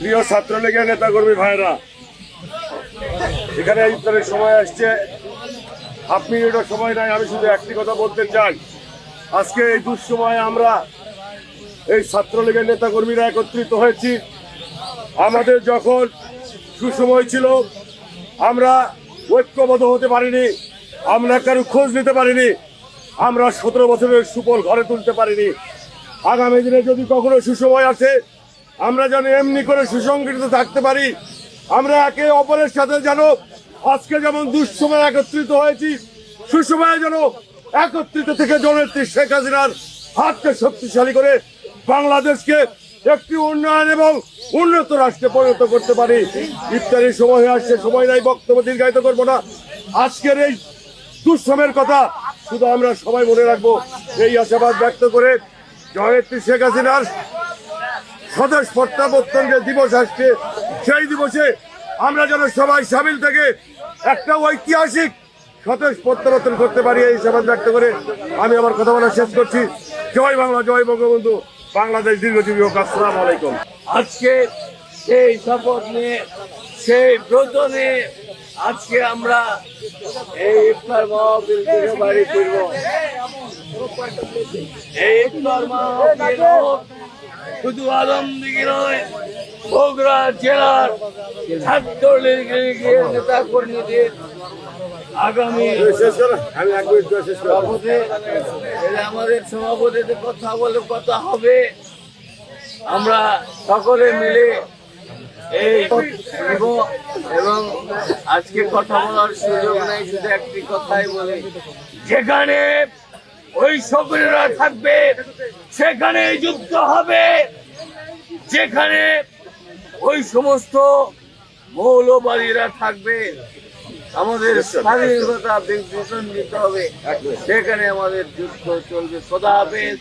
প্রিয় ছাত্রলীগের নেতাকর্মী ভাইরা, এখানে ইফতারের সময় আসছে, হাফ মিনিটও সময় নাই। আমি শুধু একটি কথা বলতে চাই, আজকে এই দুঃসময়ে আমরা এই ছাত্রলীগের নেতাকর্মীরা একত্রিত হয়েছি। আমাদের যখন সুসময় ছিল আমরা ঐক্যবদ্ধ হতে পারিনি, আমরা কারো খোঁজ নিতে পারিনি, আমরা 17 বছরের সুফল ঘরে তুলতে পারিনি। আগামী দিনে যদি কখনো সুসময় আসে, আমরা যেন এমনি করে সুসংগঠিত থাকতে পারি। আমরা একে অপরের সাথে যেন আজকে যেমন দুঃসময় একত্রিত হয়েছি, সুসময়ে যেন একত্রিত থেকে জননেত্রী শেখ হাসিনার হাতকে শক্তিশালী করে বাংলাদেশকে একটি উন্নয়ন এবং উন্নত রাষ্ট্রে পরিণত করতে পারি। ইফতারের সময় হয়ে আসছে, সময় নাই, বক্তব্য দীর্ঘায়িত করবো না। আজকের এই দুঃসময়ের কথা শুধু আমরা সবাই মনে রাখবো, এই আশাবাদ ব্যক্ত করে জননেত্রী শেখ হাসিনার স্বদেশ প্রত্যাবর্তন যে দিবস আসছে, সেই দিবসে আমরা যেন সবাই সামিল থেকে একটা ঐতিহাসিক স্বদেশ প্রত্যাবর্তন করতে পারি, এই আশাবাদ ব্যক্ত করে আমি আমার কথা বলা শেষ করছি। জয় বাংলা, জয় বঙ্গবন্ধু, বাংলাদেশ দীর্ঘজীবী হোক। আসসালামু আলাইকুম। আজকে সেই শপথ নিয়ে, সেই ব্রত নিয়ে আজকে আমরা এই ইফতার মাহফিল থেকে বাড়ি ফিরব। এই ইফতার মাহফিল শুধু আলমদিঘি নয়, বগুড়া জেলার ছাত্রলীগের নেতা কর্মীদের আগামী আমাদের সভাপতিতে কথা বলে কথা হবে। আমরা সকলে মিলে এই এবং আজকে কথা বলার সুযোগ নেই, শুধু একটি কথাই বলি, যেখানে ওই সকলেরা থাকবে সেখানে যুদ্ধ হবে, যেখানে ওই সমস্ত মৌলবাদীরা থাকবে আমাদের স্বাধীনতা বিঘ্ন দিতে হবে, সেখানে আমাদের যুদ্ধ চলবে। খোদা হাফেজ।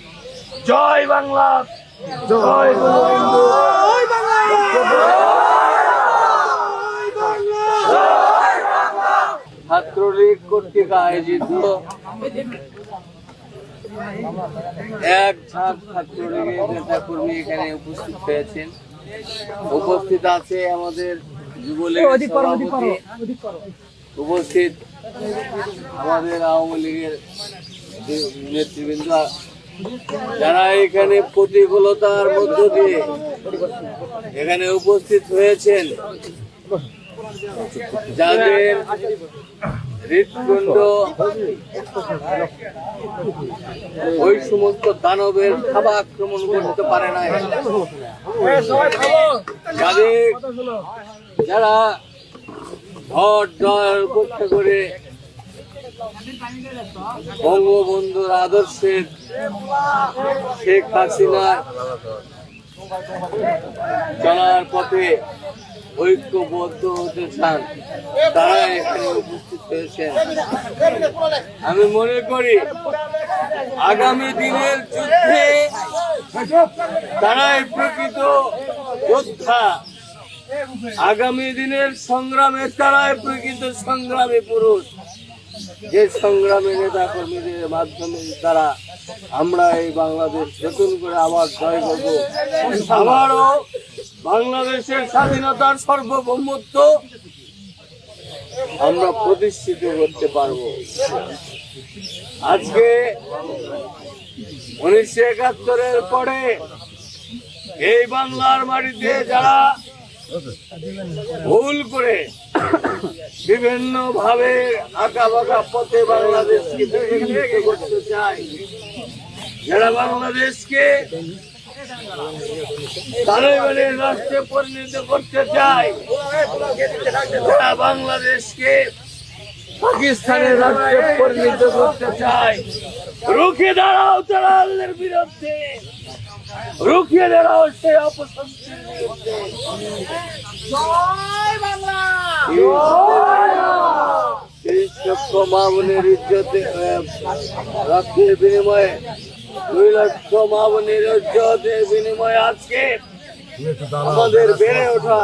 জয় বাংলা, জয় বঙ্গবন্ধু। ছাত্রলীগ কর্তৃক আয়োজিত এক ঝাঁক ছাত্রলীগের নেতা কর্মী এখানে উপস্থিত হয়েছেন। উপস্থিত আছে আমাদের যুবলীগের সভাপতি, উপস্থিত আমাদের আওয়ামী লীগের নেতৃবৃন্দ, যারা এখানে প্রতিকূলতার মধ্য দিয়ে এখানে উপস্থিত হয়েছেন, যাদের হৃৎপিণ্ড ওই সমস্ত দানবের থাবা আক্রমণ করতে পারে না, যারা ভোট জয়ের উপেক্ষা করে বঙ্গবন্ধুর আদর্শের শেখ হাসিনার চলার পথে ঐক্যবদ্ধ হতে চান, তারা এখানে উপস্থিত হয়েছেন। আমি মনে করি আগামী দিনের যুদ্ধে তারাই প্রকৃত যোদ্ধা, আগামী দিনের সংগ্রামে তারাই প্রকৃত সংগ্রামী পুরুষ, যে সংগ্রামী নেতা কর্মীদের মাধ্যমে তারা আমরা এই বাংলাদেশ নতুন করে আবার জয় করব, আবারও বাংলাদেশের স্বাধীনতার সার্বভৌমত্ব আমরা প্রতিষ্ঠিত করতে পারব। আজকে 1971-এর পরে এই বাংলার মাটিতে যারা ভুল করে বিভিন্ন ভাবে আঁকা বাঁকা পথে বাংলাদেশকে করতে চায়, যারা বাংলাদেশকে তালেবানের রাষ্ট্রে পরিণত করতে চায়, যারা বাংলাদেশকে পাকিস্তানের রাষ্ট্রে পরিণত করতে চায়, রুখে দাঁড়াও তাদের বিরুদ্ধে, রুখে দাঁড়াও সেই অপশক্তির বিরুদ্ধে। জয় বাংলা। 30 লক্ষ মা-বোনের ইজ্জতে রক্তের বিনিময়ে, 2 লক্ষ মা-বোনের ইজ্জতের বিনিময়ে আজকে আমাদের বেড়ে ওঠা